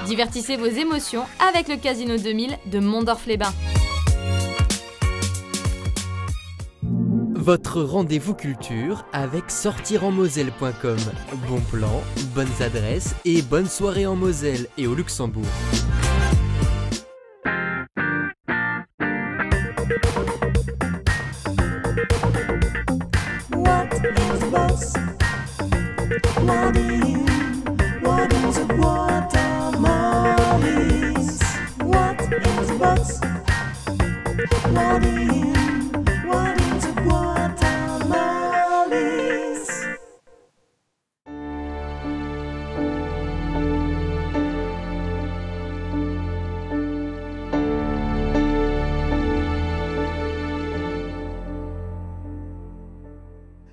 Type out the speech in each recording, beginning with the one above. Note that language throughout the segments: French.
Divertissez vos émotions avec le Casino 2000 de Mondorf-les-Bains. Votre rendez-vous culture avec sortirenmoselle.com. Bon plan, bonnes adresses et bonnes soirées en Moselle et au Luxembourg. What is bus? What is a Guatemala? What is bus? What is a Guatemala?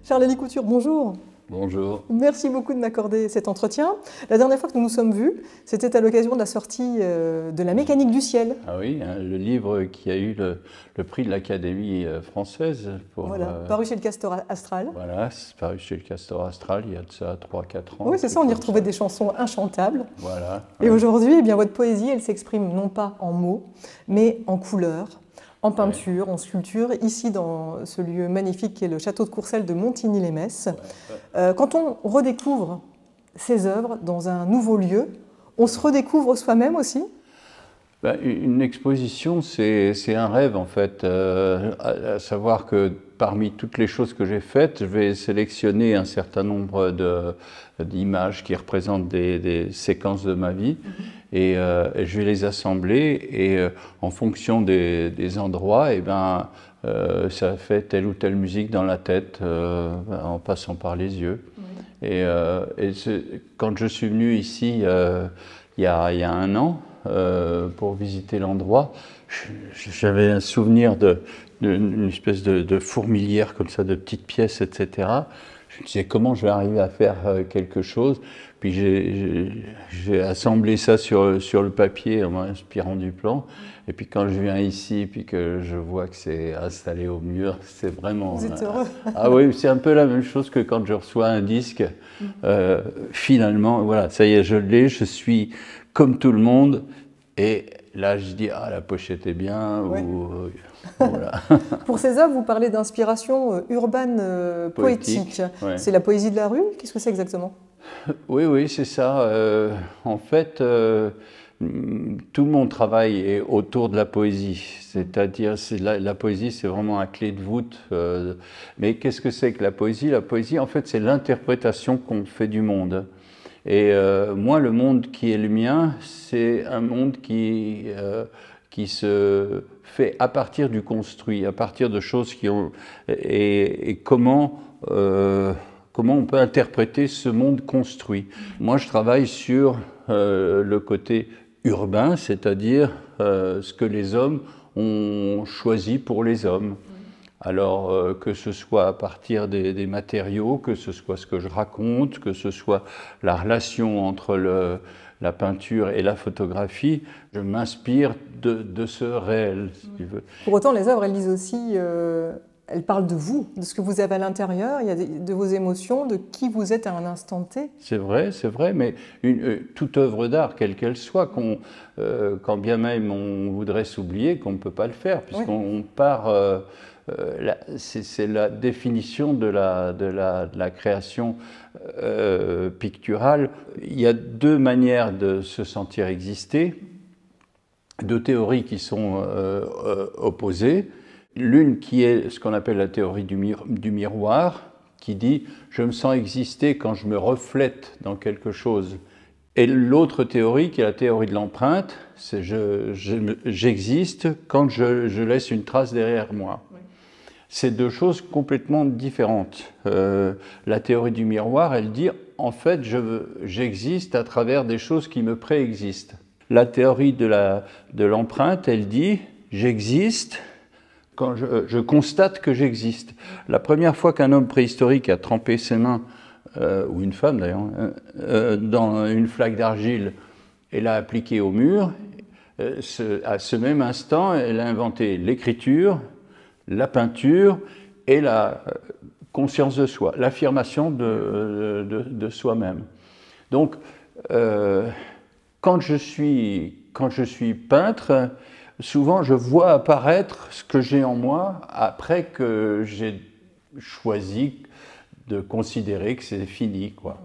Charles-Élie Couture, bonjour. Bonjour. Merci beaucoup de m'accorder cet entretien. La dernière fois que nous nous sommes vus, c'était à l'occasion de la sortie de La mécanique du ciel. Ah oui, hein, le livre qui a eu le prix de l'Académie française. Voilà, paru chez le Castor Astral. Voilà, c'est paru chez le Castor Astral il y a de ça 3-4 ans. Oui, c'est ça, on y retrouvait des chansons inchantables. Voilà. Et aujourd'hui, eh bien, votre poésie, elle s'exprime non pas en mots, mais en couleurs, en peinture, en sculpture, ici dans ce lieu magnifique qui est le château de Courcelles de Montigny-les-Metz. Quand on redécouvre ces œuvres dans un nouveau lieu, on se redécouvre soi-même aussi? Une exposition, c'est un rêve en fait, à savoir que parmi toutes les choses que j'ai faites, je vais sélectionner un certain nombre d'images qui représentent des séquences de ma vie et je vais les assembler et en fonction des endroits, et ça fait telle ou telle musique dans la tête en passant par les yeux. Et quand je suis venu ici il y a un an, pour visiter l'endroit, j'avais un souvenir d'une espèce de fourmilière comme ça, de petites pièces, etc. Je me disais comment je vais arriver à faire quelque chose. Puis j'ai assemblé ça sur le papier en m'inspirant du plan. Et puis quand je viens ici, puis que je vois que c'est installé au mur, c'est vraiment... Vous êtes heureux. Ah oui, c'est un peu la même chose que quand je reçois un disque. Finalement, voilà, ça y est, je l'ai, je suis comme tout le monde. Et là, je dis, ah, la pochette est bien. Ouais. Voilà. Pour ces œuvres, vous parlez d'inspiration urbaine poétique. Ouais. C'est la poésie de la rue? Qu'est-ce que c'est exactement? Oui, c'est ça. En fait, tout mon travail est autour de la poésie. C'est-à-dire, la poésie, c'est vraiment un clé de voûte. Mais qu'est-ce que c'est que la poésie? La poésie, en fait, c'est l'interprétation qu'on fait du monde. Et moi, le monde qui est le mien, c'est un monde qui se fait à partir du construit, à partir de choses qui ont... Et comment on peut interpréter ce monde construit. Moi, je travaille sur le côté urbain, c'est-à-dire ce que les hommes ont choisi pour les hommes. Alors que ce soit à partir des matériaux, que ce soit ce que je raconte, que ce soit la relation entre la peinture et la photographie, je m'inspire de ce réel, si tu veux. Pour autant, les œuvres, elles disent aussi, elles parlent de vous, de ce que vous avez à l'intérieur, il y a de vos émotions, de qui vous êtes à un instant T. C'est vrai, mais toute œuvre d'art, quelle qu'elle soit, quand bien même on voudrait s'oublier, qu'on ne peut pas le faire, puisqu'on part... c'est la définition de la création picturale. Il y a deux manières de se sentir exister, deux théories qui sont opposées. L'une qui est ce qu'on appelle la théorie du miroir, qui dit « je me sens exister quand je me reflète dans quelque chose ». Et l'autre théorie, qui est la théorie de l'empreinte, c'est j'existe quand je laisse une trace derrière moi. C'est deux choses complètement différentes. La théorie du miroir, elle dit en fait j'existe à travers des choses qui me préexistent. La théorie de l'empreinte, elle dit j'existe quand je constate que j'existe. La première fois qu'un homme préhistorique a trempé ses mains, ou une femme d'ailleurs, dans une flaque d'argile et l'a appliquée au mur, à ce même instant, elle a inventé l'écriture, la peinture et la conscience de soi, l'affirmation de soi-même. Donc, quand je suis peintre, souvent je vois apparaître ce que j'ai en moi après que j'ai choisi de considérer que c'est fini, quoi.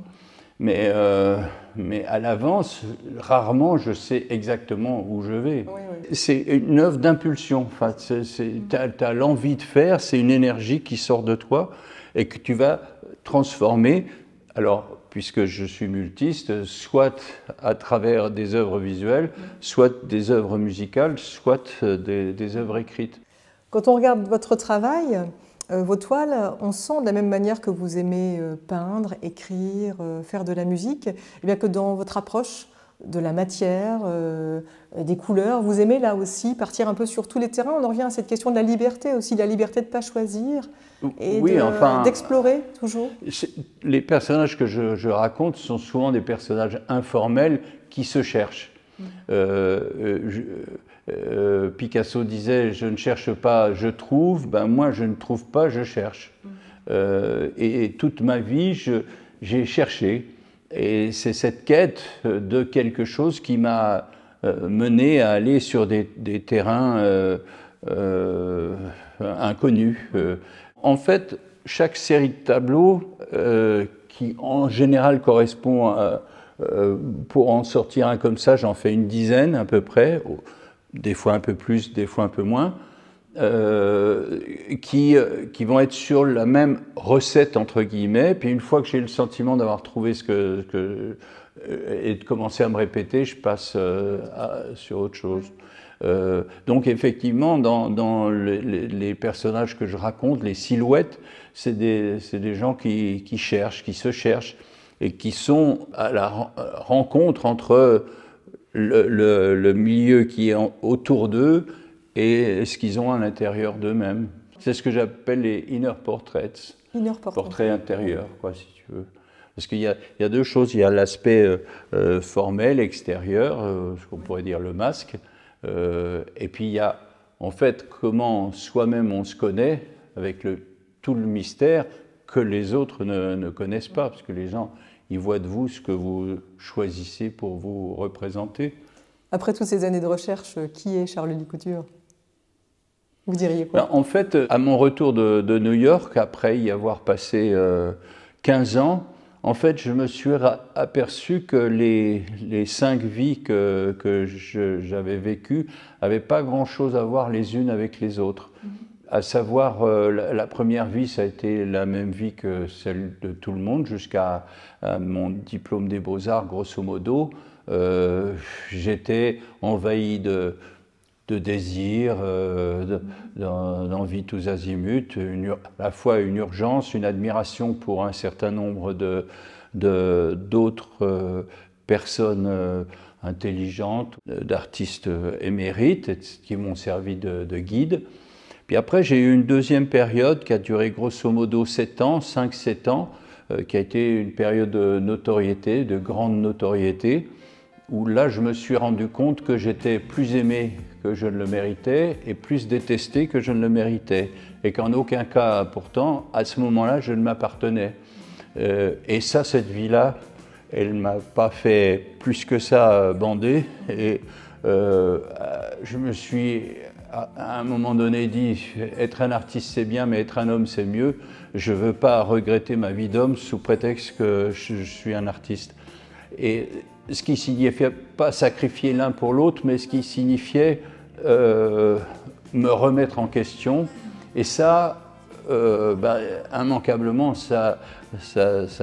Mais à l'avance, rarement je sais exactement où je vais. Oui, oui. C'est une œuvre d'impulsion. Enfin, tu as l'envie de faire, c'est une énergie qui sort de toi et que tu vas transformer. Alors, puisque je suis multiste, soit à travers des œuvres visuelles, soit des œuvres musicales, soit des œuvres écrites. Quand on regarde votre travail, vos toiles, on sent de la même manière que vous aimez peindre, écrire, faire de la musique, eh bien que dans votre approche de la matière, des couleurs, vous aimez là aussi partir un peu sur tous les terrains. On en revient à cette question de la liberté aussi, la liberté de ne pas choisir et Oui, d'explorer toujours. Les personnages que je raconte sont souvent des personnages informels qui se cherchent. Picasso disait « je ne cherche pas, je trouve », ben moi je ne trouve pas, je cherche. Et toute ma vie, j'ai cherché. Et c'est cette quête de quelque chose qui m'a mené à aller sur des terrains inconnus. En fait, chaque série de tableaux, qui en général correspond à, pour en sortir un comme ça, j'en fais une dizaine à peu près, des fois un peu plus, des fois un peu moins, qui vont être sur la même recette entre guillemets, puis une fois que j'ai le sentiment d'avoir trouvé et de commencer à me répéter, je passe sur autre chose. Donc effectivement, dans les personnages que je raconte, les silhouettes, c'est des gens qui cherchent, qui se cherchent, et qui sont à la rencontre entre le milieu qui est autour d'eux et ce qu'ils ont à l'intérieur d'eux-mêmes. C'est ce que j'appelle les inner portraits, portraits intérieurs, quoi, si tu veux. Parce qu'il y a deux choses, il y a l'aspect formel, extérieur, ce qu'on pourrait dire le masque, et puis il y a en fait comment soi-même on se connaît avec tout le mystère que les autres ne connaissent pas, parce que les gens ils voient de vous ce que vous choisissez pour vous représenter. Après toutes ces années de recherche, qui est Charles-Louis Couture? Vous diriez quoi? En fait, à mon retour de New York, après y avoir passé 15 ans, en fait, je me suis aperçu que les 5 vies que j'avais vécues n'avaient pas grand-chose à voir les unes avec les autres. À savoir, la première vie, ça a été la même vie que celle de tout le monde, jusqu'à mon diplôme des Beaux-Arts, grosso modo. J'étais envahi de désirs, d'envie tous azimuts, à la fois une urgence, une admiration pour un certain nombre d'autres personnes intelligentes, d'artistes émérites, qui m'ont servi de guide. Puis après, j'ai eu une deuxième période qui a duré grosso modo 7 ans, 5-7 ans, qui a été une période de notoriété, de grande notoriété, où là, je me suis rendu compte que j'étais plus aimé que je ne le méritais et plus détesté que je ne le méritais. Et qu'en aucun cas, pourtant, à ce moment-là, je ne m'appartenais. Et ça, cette vie-là, elle ne m'a pas fait plus que ça bander. Et je me suis, à un moment donné, dit « être un artiste, c'est bien, mais être un homme, c'est mieux. Je ne veux pas regretter ma vie d'homme sous prétexte que je suis un artiste. » Et ce qui signifiait pas sacrifier l'un pour l'autre, mais ce qui signifiait me remettre en question. Et ça, immanquablement, ça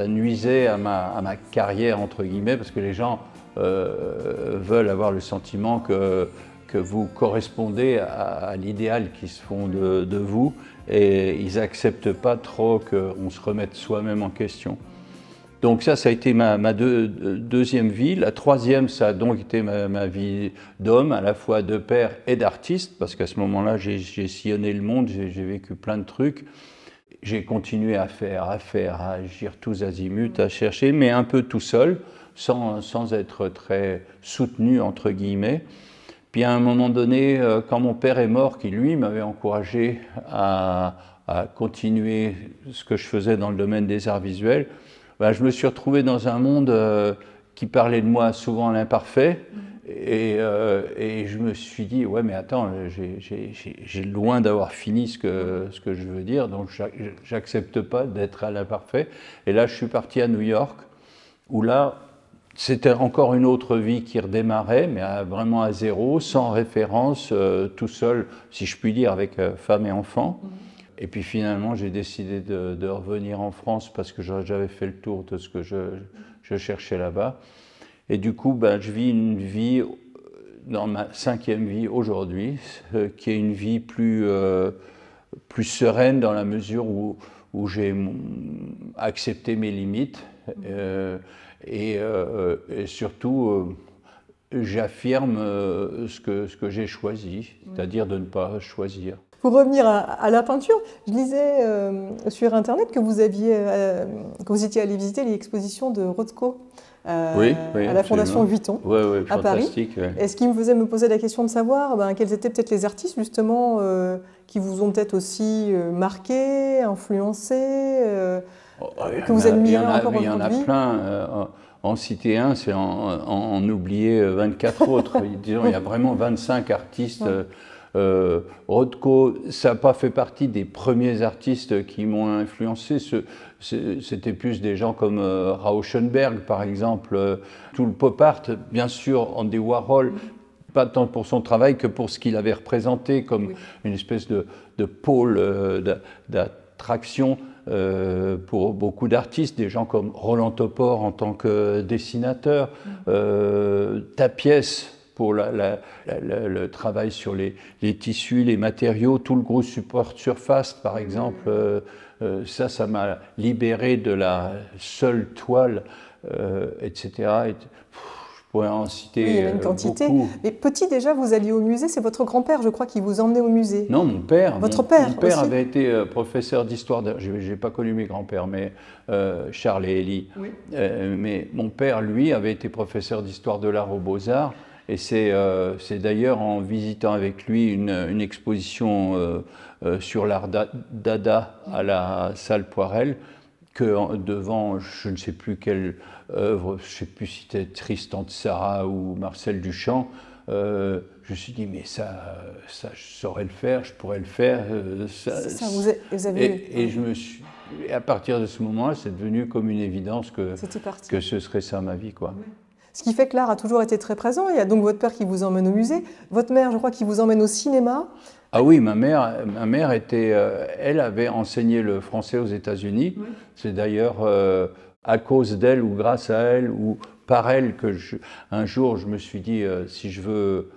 nuisait à ma carrière, entre guillemets, parce que les gens veulent avoir le sentiment que vous correspondez à l'idéal qu'ils se font de vous, et ils n'acceptent pas trop qu'on se remette soi-même en question. Donc ça a été ma deuxième vie. La troisième, ça a donc été ma vie d'homme, à la fois de père et d'artiste, parce qu'à ce moment-là, j'ai sillonné le monde, j'ai vécu plein de trucs. J'ai continué à agir tous azimuts, à chercher, mais un peu tout seul, sans être très soutenu, entre guillemets. Puis à un moment donné, quand mon père est mort, qui lui m'avait encouragé à continuer ce que je faisais dans le domaine des arts visuels, je me suis retrouvé dans un monde qui parlait de moi souvent à l'imparfait. Et je me suis dit, ouais, mais attends, j'ai loin d'avoir fini ce que je veux dire, donc j'accepte pas d'être à l'imparfait. Et là, je suis parti à New York, où là, c'était encore une autre vie qui redémarrait, mais vraiment à zéro, sans référence, tout seul, si je puis dire, avec femme et enfant. Et puis finalement, j'ai décidé de revenir en France parce que j'avais fait le tour de ce que je cherchais là-bas. Et du coup, ben, je vis une vie, dans ma 5e vie aujourd'hui, qui est une vie plus sereine dans la mesure où j'ai accepté mes limites et surtout j'affirme ce que j'ai choisi, c'est-à-dire de ne pas choisir. Pour revenir à la peinture, je lisais sur Internet que vous étiez allé visiter l'exposition de Rothko Oui, à la Fondation Vuitton à Paris. Ouais. Et ce qui me faisait me poser la question de savoir quels étaient peut-être les artistes justement qui vous ont peut-être aussi marqué, influencé, que vous admirez encore aujourd'hui. Il y en a plein. En citer un, c'est en oublier 24 autres. Disons, il y a vraiment 25 artistes. Rothko, ça n'a pas fait partie des premiers artistes qui m'ont influencé. C'était plus des gens comme Rauschenberg, par exemple, tout le pop art, bien sûr, Andy Warhol, pas tant pour son travail que pour ce qu'il avait représenté comme une espèce de pôle d'attraction pour beaucoup d'artistes, des gens comme Roland Topor en tant que dessinateur, Tapies pour le travail sur les tissus, les matériaux, tout le gros support surface, par exemple. Ça m'a libéré de la seule toile, etc. Je pourrais en citer il y a une quantité. Beaucoup. Mais petit déjà, vous alliez au musée, c'est votre grand-père, je crois, qui vous emmenait au musée. Non, mon père. Votre père Mon père aussi. avait été professeur d'histoire. Je n'ai pas connu mes grands-pères, mais Charles et Élie. Oui. Mais mon père, lui, avait été professeur d'histoire de l'art aux Beaux-Arts. Et c'est d'ailleurs en visitant avec lui une exposition sur l'art dada à la salle Poirel que devant, je ne sais plus quelle œuvre, je ne sais plus si c'était Tristan de Sarah ou Marcel Duchamp, je me suis dit, mais ça je saurais le faire, je pourrais le faire. Vous avez... Et à partir de ce moment-là, c'est devenu comme une évidence que ce serait ça ma vie, quoi. Oui. Ce qui fait que l'art a toujours été très présent. Il y a donc votre père qui vous emmène au musée, votre mère, je crois, qui vous emmène au cinéma. Ah oui, ma mère était, elle avait enseigné le français aux États-Unis. Oui. C'est d'ailleurs à cause d'elle ou grâce à elle ou par elle que un jour je me suis dit si je veux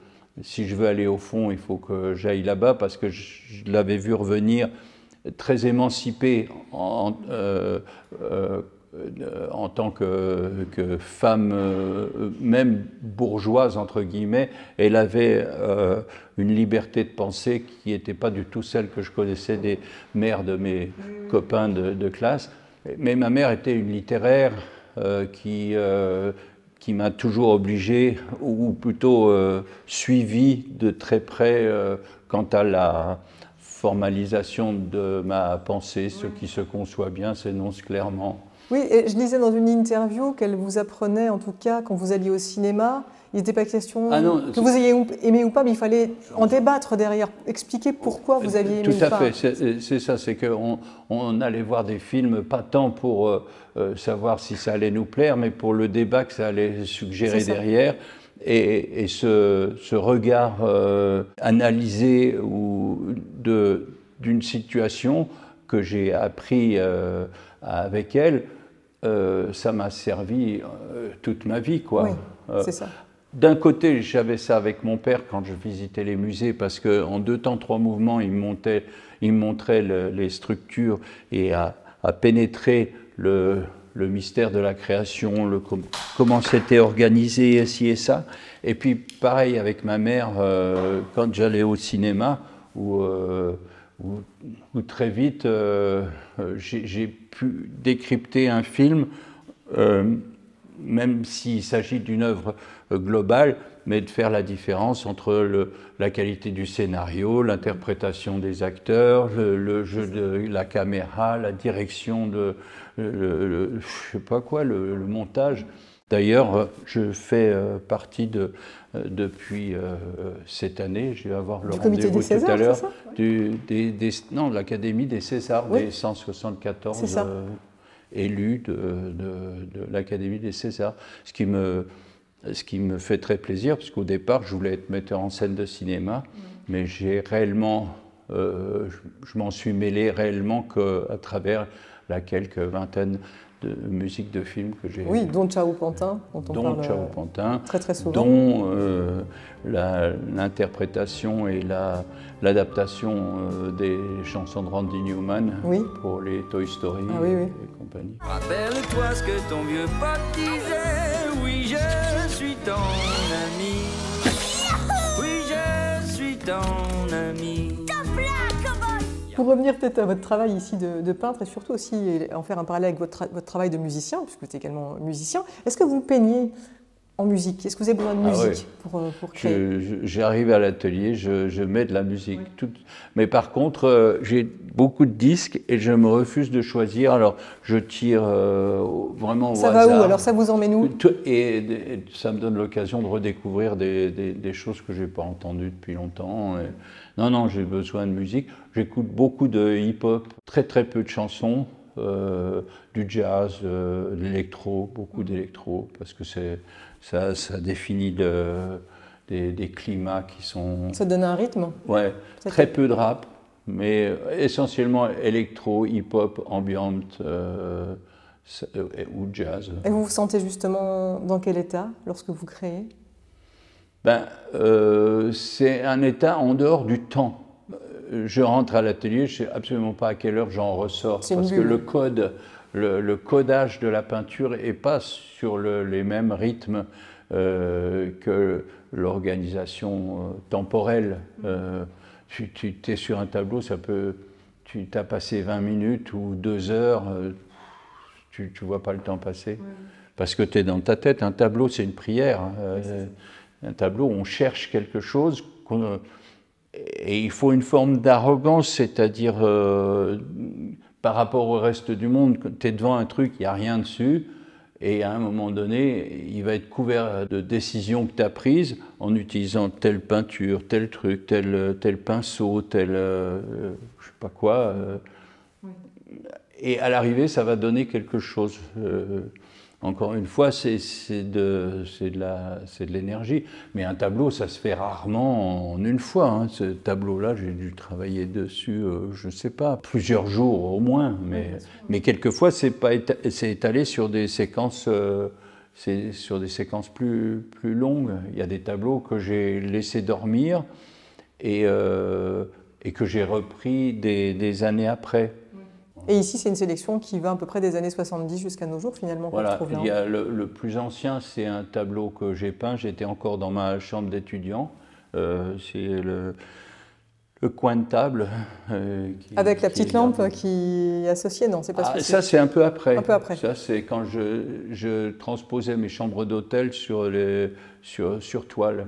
aller au fond, il faut que j'aille là-bas parce que je l'avais vu revenir très émancipée en tant que femme, même bourgeoise, entre guillemets, elle avait une liberté de pensée qui n'était pas du tout celle que je connaissais des mères de mes copains de classe. Mais ma mère était une littéraire qui m'a toujours obligé, ou plutôt suivi de très près quant à la formalisation de ma pensée. Ce qui se conçoit bien s'énonce clairement. Oui, et je lisais dans une interview qu'elle vous apprenait, en tout cas, quand vous alliez au cinéma, il n'était pas question que vous ayez aimé ou pas, mais il fallait en débattre derrière, expliquer pourquoi vous aviez aimé ou pas. Tout à fait, c'est ça, c'est qu'on allait voir des films, pas tant pour savoir si ça allait nous plaire, mais pour le débat que ça allait suggérer derrière. Et ce regard analysé d'une situation que j'ai appris avec elle, ça m'a servi toute ma vie, quoi. Oui, c'est ça. D'un côté, j'avais ça avec mon père quand je visitais les musées, parce qu'en 2 temps, 3 mouvements, il me montrait les structures et à pénétrer le mystère de la création, comment c'était organisé, ci et ça. Et puis, pareil avec ma mère, quand j'allais au cinéma, où très vite, j'ai pu décrypter un film, même s'il s'agit d'une œuvre globale, mais de faire la différence entre la qualité du scénario, l'interprétation des acteurs, le jeu de la caméra, la direction je sais pas quoi, le montage. D'ailleurs, je fais partie depuis cette année, je vais avoir le rendez-vous tout à l'heure, non, de l'Académie des Césars, oui. des 174 élus de l'Académie des Césars. Ce qui me fait très plaisir, parce qu'au départ, je voulais être metteur en scène de cinéma, mais j'ai réellement, je m'en suis mêlé réellement qu'à travers la quelques vingtaine de musique de films que j'ai. Oui, dont Ciao Pantin, dont on parle Ciao Pantin, très souvent. Dont l'interprétation et l'adaptation des chansons de Randy Newman pour les Toy Story et compagnie. Rappelle-toi ce que ton vieux pote disait, oui je suis ton ami, oui je suis ton ami. Pour revenir peut-être à votre travail ici de peintre et surtout aussi en faire un parallèle avec votre travail de musicien, puisque vous êtes également musicien, est-ce que vous peignez en musique? Est-ce que vous avez besoin de musique pour créer? J'arrive à l'atelier, je mets de la musique. Mais par contre, j'ai beaucoup de disques et je me refuse de choisir. Alors, je tire vraiment au hasard. Ça va où? Alors, ça vous emmène où? Et ça me donne l'occasion de redécouvrir des choses que je n'ai pas entendues depuis longtemps. Non, j'ai besoin de musique. J'écoute beaucoup de hip-hop, très peu de chansons, du jazz, de l'électro, beaucoup d'électro, parce que ça définit des climats qui sont... Ça donne un rythme? Ouais, très peu de rap, mais essentiellement électro, hip-hop, ambient ou jazz. Et vous vous sentez justement dans quel état lorsque vous créez? C'est un état en dehors du temps. Je rentre à l'atelier, je ne sais absolument pas à quelle heure j'en ressors, parce que le codage de la peinture n'est pas sur les mêmes rythmes que l'organisation temporelle. Tu es sur un tableau, tu as passé 20 minutes ou 2 heures, tu ne vois pas le temps passer, parce que tu es dans ta tête. Un tableau, c'est une prière. Un tableau, on cherche quelque chose, et il faut une forme d'arrogance, c'est-à-dire par rapport au reste du monde, tu es devant un truc, il n'y a rien dessus, et à un moment donné, il va être couvert de décisions que tu as prises en utilisant telle peinture, tel truc, tel pinceau, tel je sais pas quoi. Et à l'arrivée, ça va donner quelque chose. Encore une fois, c'est de l'énergie. Mais un tableau, ça se fait rarement en une fois. Hein. Ce tableau-là, j'ai dû travailler dessus, je ne sais pas, plusieurs jours au moins. Mais quelquefois, c'est étalé sur des séquences, plus longues. Il y a des tableaux que j'ai laissés dormir et que j'ai repris des années après. Et ici, c'est une sélection qui va à peu près des années 70 jusqu'à nos jours, finalement. Voilà, il y a le plus ancien, c'est un tableau que j'ai peint. J'étais encore dans ma chambre d'étudiant. C'est le coin de table. Avec la petite lampe qui est associée, non, c'est pas celui-ci. Ça, c'est un peu après. Un peu après. Ça, c'est quand je transposais mes chambres d'hôtel sur toile.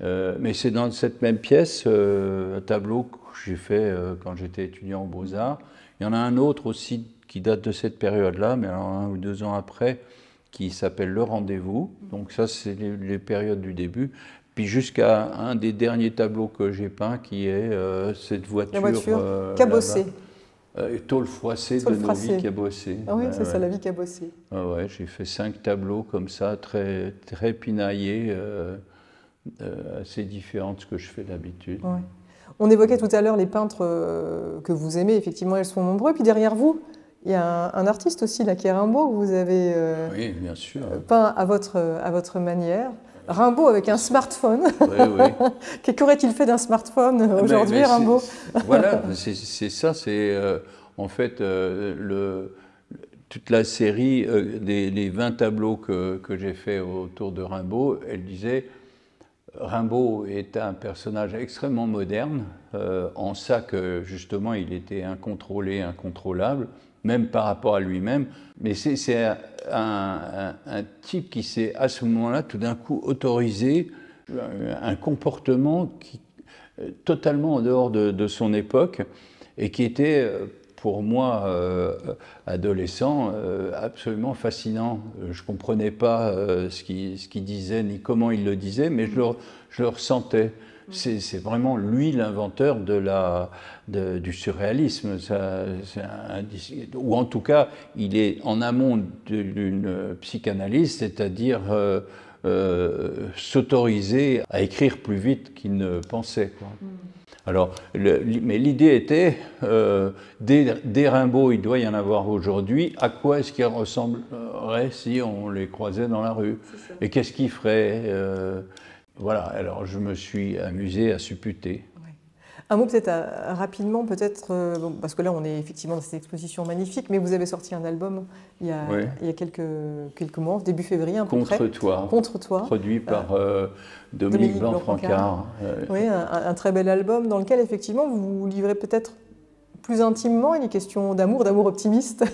Oui. Mais c'est dans cette même pièce, un tableau que j'ai fait quand j'étais étudiant aux Beaux-Arts. Il y en a un autre aussi qui date de cette période-là, mais alors 1 ou 2 ans après, qui s'appelle Le Rendez-vous. Donc ça, c'est les périodes du début. Puis jusqu'à un des derniers tableaux que j'ai peint, qui est cette voiture, cabossée. Tôle froissée de Novi Cabossé. Ah oui, c'est ça, la vie cabossée. Ah ouais, j'ai fait 5 tableaux comme ça, très pinaillés, assez différents de ce que je fais d'habitude. Ouais. On évoquait tout à l'heure les peintres que vous aimez, effectivement, ils sont nombreux. Puis derrière vous, il y a un artiste aussi, là, qui est Rimbaud, que vous avez oui, bien sûr. peint à votre manière. Rimbaud avec un smartphone. Oui. Qu'aurait-il fait d'un smartphone aujourd'hui, Rimbaud? Voilà, c'est ça, c'est en fait toute la série des 20 tableaux que j'ai fait autour de Rimbaud, elle disait... Rimbaud est un personnage extrêmement moderne, en ça que justement il était incontrôlé, incontrôlable, même par rapport à lui-même. Mais c'est un type qui s'est à ce moment-là tout d'un coup autorisé un comportement totalement en dehors de son époque et qui était pour moi, adolescent, absolument fascinant. Je ne comprenais pas ce qu'il disait, ni comment il le disait, mais je le ressentais. C'est vraiment lui l'inventeur du surréalisme, ou en tout cas, il est en amont d'une psychanalyse, c'est-à-dire s'autoriser à écrire plus vite qu'il ne pensait, quoi. Alors, mais l'idée était, des Rimbaud, il doit y en avoir aujourd'hui, à quoi est-ce qu'ils ressembleraient si on les croisait dans la rue? Et qu'est-ce qu'ils feraient? Voilà, alors je me suis amusé à supputer. Un mot peut-être rapidement, peut-être, parce que là on est effectivement dans cette exposition magnifique, mais vous avez sorti un album il y a quelques mois, début février à peu près. Contre toi, produit par Dominique Blanc-Francard. Oui, un très bel album dans lequel effectivement vous vous livrez peut-être plus intimement. Il est question d'amour optimiste,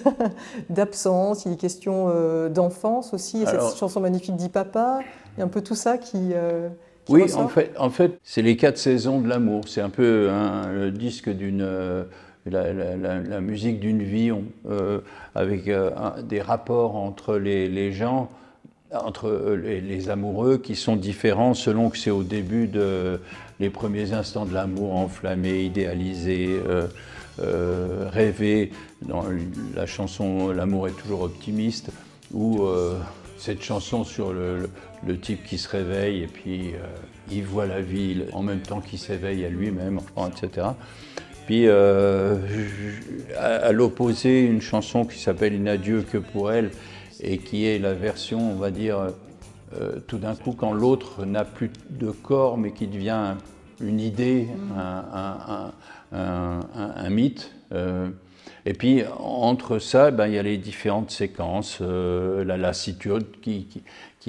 d'absence, il est question d'enfance aussi, et cette chanson magnifique dit papa, il y a un peu tout ça qui oui, ressort. en fait c'est les 4 saisons de l'amour. C'est un peu le disque la musique d'une vie, avec des rapports entre les gens, entre les amoureux qui sont différents selon que c'est au début les premiers instants de l'amour enflammé, idéalisé, rêvé. Dans la chanson L'amour est toujours optimiste, ou cette chanson sur le type qui se réveille et puis il voit la vie en même temps qu'il s'éveille à lui-même, etc. Puis à l'opposé, une chanson qui s'appelle Il n'a Dieu que pour elle, et qui est la version, on va dire, tout d'un coup quand l'autre n'a plus de corps mais qui devient une idée, un mythe. Et puis entre ça, il y a les différentes séquences, la lassitude qui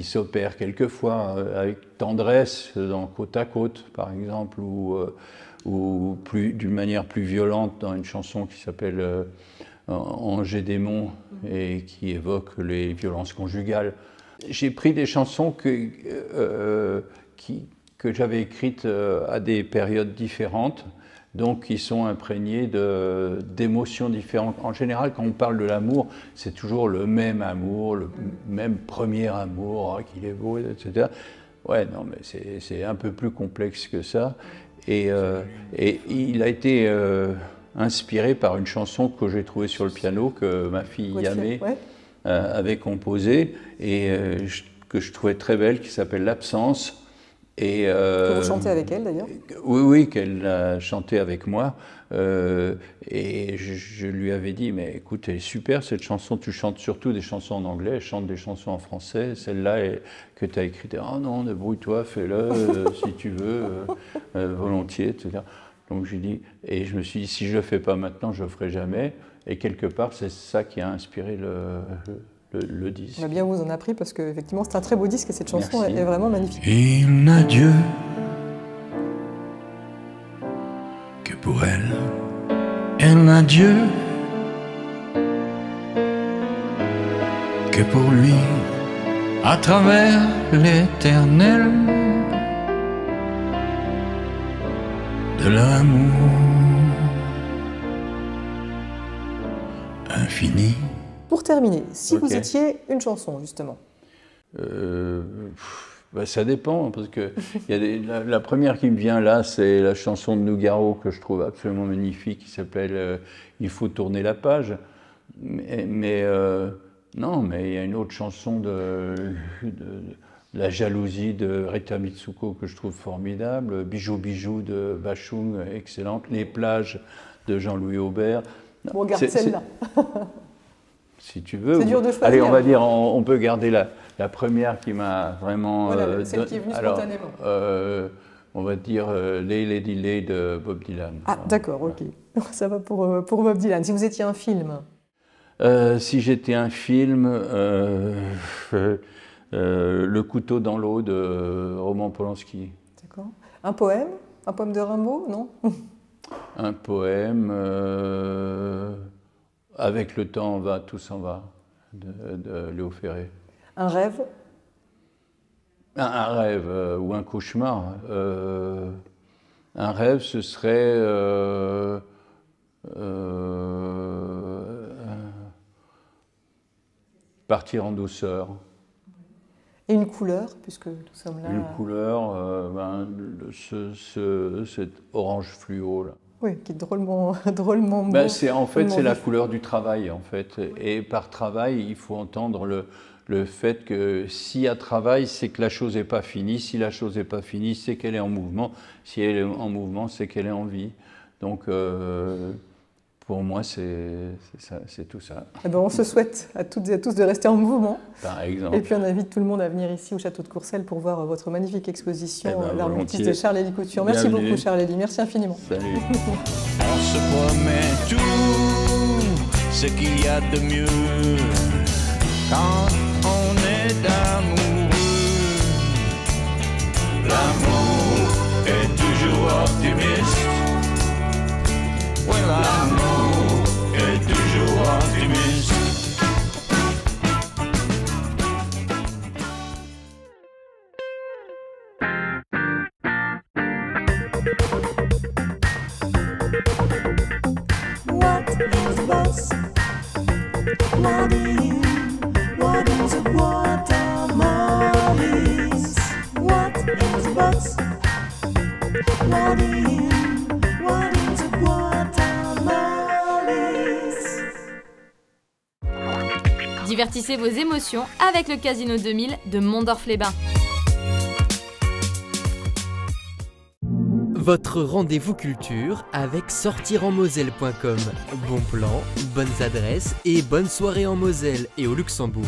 s'opère quelquefois avec tendresse dans Côte à Côte, par exemple, ou d'une manière plus violente dans une chanson qui s'appelle Angers Démon, et qui évoque les violences conjugales. J'ai pris des chansons que j'avais écrites à des périodes différentes, donc qui sont imprégnées d'émotions différentes. En général, quand on parle de l'amour, c'est toujours le même amour, le même premier amour, qu'il est beau, etc. Ouais, non, mais c'est un peu plus complexe que ça. Et il a été inspiré par une chanson que j'ai trouvée sur le piano, que ma fille Yamé avait composée, et que je trouvais très belle, qui s'appelle L'Absence. Que vous chantez avec elle d'ailleurs? Oui, qu'elle a chanté avec moi. Et je lui avais dit, mais écoute, elle est super cette chanson, tu chantes surtout des chansons en anglais, elle chante des chansons en français, celle-là que tu as écrite, oh non, débrouille-toi, fais-le si tu veux, volontiers, etc. Donc j'ai dit, et je me suis dit, si je ne le fais pas maintenant, je ne le ferai jamais. Et quelque part, c'est ça qui a inspiré le disque. On a bien vous en appris, parce qu'effectivement c'est un très beau disque et cette chanson est vraiment magnifique. Il n'a Dieu que pour elle. Elle n'a Dieu que pour lui, à travers l'éternel de l'amour infini. Pour terminer, si vous étiez une chanson, justement. Ça dépend, parce que la première qui me vient là, c'est la chanson de Nougaro, que je trouve absolument magnifique, qui s'appelle Il faut tourner la page. Mais non, mais il y a une autre chanson de La jalousie de Rita Mitsuko que je trouve formidable, Bijou Bijou de Bachung, excellente, Les plages de Jean-Louis Aubert. On regarde celle-là. Si tu veux. C'est dur de choisir. Allez, on va dire, on peut garder la première qui m'a vraiment... Voilà, celle qui est venue spontanément. On va dire Lay Lady Lay de Bob Dylan. Ah, d'accord, ok. Ça va pour Bob Dylan. Si vous étiez un film? Si j'étais un film, Le couteau dans l'eau de Roman Polanski. D'accord. Un poème? Un poème de Rimbaud, non? Un poème... Avec le temps, on va, tout s'en va, de Léo Ferré. Un rêve? Un rêve ou un cauchemar. Un rêve, ce serait partir en douceur. Et une couleur, puisque nous sommes là. Une couleur, cet orange fluo là. Oui, qui est drôlement beau. Ben, en fait, c'est la couleur du travail, en fait. Et par travail, il faut entendre le fait que s'il y a travail, c'est que la chose n'est pas finie. Si la chose n'est pas finie, c'est qu'elle est en mouvement. Si elle est en mouvement, c'est qu'elle est en vie. Donc, pour moi, c'est tout ça. Eh ben, on se souhaite à toutes et à tous de rester en mouvement. Par exemple. Et puis on invite tout le monde à venir ici au Château de Courcelles pour voir votre magnifique exposition, Eh ben, l'art volontiers. multiste de Charles-Élie Couture. Merci Bienvenue. beaucoup Charles-Élie, merci infiniment. Salut. On se promet tout ce qu'il y a de mieux quand on est amoureux. L'amour est toujours optimiste. Oui, l'amour est toujours optimiste. What is bus? What is a guatamales? What is bus? What is a guatamales? Divertissez vos émotions avec le Casino 2000 de Mondorf-les-Bains. Votre rendez-vous culture avec sortirenmoselle.com. Bon plan, bonnes adresses et bonne soirée en Moselle et au Luxembourg.